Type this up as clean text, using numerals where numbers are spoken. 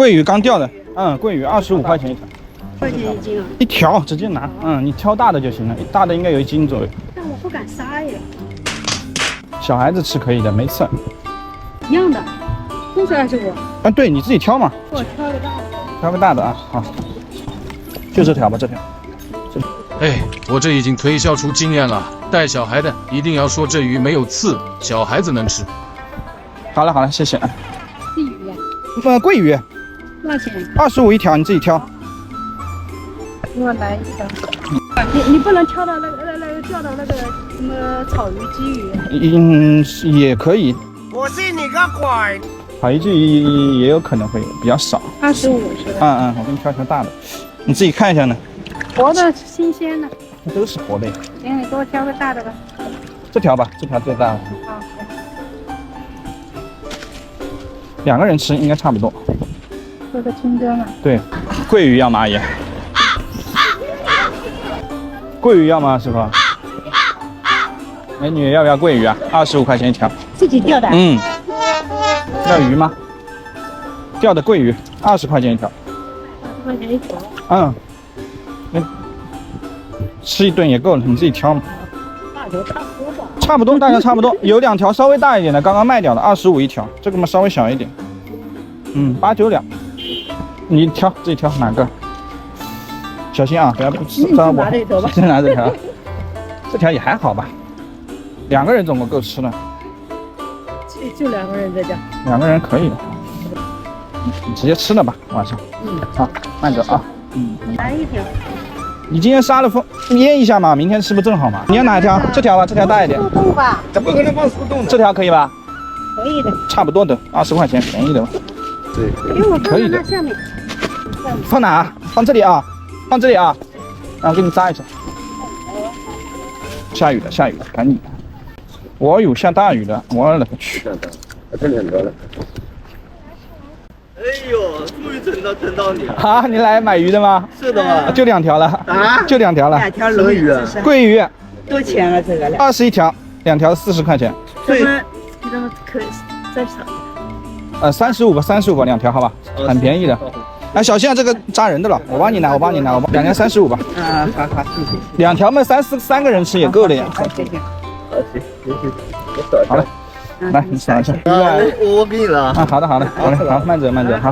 桂鱼刚钓的，桂鱼25块钱一条。块钱一斤啊？一条直接拿，你挑大的就行了，大的应该有1斤左右。但我不敢杀耶。小孩子吃可以的，没刺。一样的，都是25。啊，对，你自己挑嘛。我挑个大的。挑个大的啊，好。就这条吧，这条。哎，我这已经推销出经验了，带小孩的一定要说这鱼没有刺，小孩子能吃。好了好了，谢谢。鲫鱼啊？桂鱼。多少钱？25一条，你自己挑。给我来一条。你不能挑到那个钓到那个什么草鱼、鲫鱼。也可以。我信你个鬼！草鱼鲫鱼也有可能会有，比较少。25是吧？我给你挑条大的，你自己看一下呢。活的新鲜的。这都是活的呀。行，你给我挑个大的吧。这条吧，这条最大的。好。2个人吃应该差不多。做个清蒸嘛。对，桂鱼要吗，阿姨？桂鱼要吗，师傅？美女要不要桂鱼啊？25块钱一条。自己钓的？钓鱼吗？钓的桂鱼，20块钱一条。20块钱一条。吃一顿也够了，你自己挑嘛。大小差不多吧？差不多，大小差不多。有2条稍微大一点的，刚刚卖掉了，25一条。这个嘛稍微小一点。8、9两。你挑，自己挑哪个？小心啊，不要伤我。先拿这条，这条也还好吧。2个人总共够吃的。就2个人在家。2个人可以的。你直接吃了吧，晚上。好，慢着啊。来一条。你今天杀了风腌一下嘛，明天吃不正好嘛？你要哪一条？这条吧，这条大一点。速冻吧？这不可能放速冻的。这条可以吧？可以的。差不多的，20块钱，便宜的吧。对，给我放在那下面。放哪？放这里啊，放这里啊。我给你扎一下。下雨了，下雨了，赶紧。我有下大雨的，我勒个去！这里很多了。哎呦，终于等到你了！啊，你来买鱼的吗？是的嘛。就2条了啊？就2条了。 2条鲈鱼啊？桂鱼多钱啊？这个？20一条，2条40块钱。怎么可再少？35吧，35吧，2条好吧，很便宜的。哎，小心啊，这个扎人的了，我帮你拿，2条35吧。好2条嘛，3个人吃也够了呀。行。好了，来你扫一下。我给你了。好的，好，慢着，好。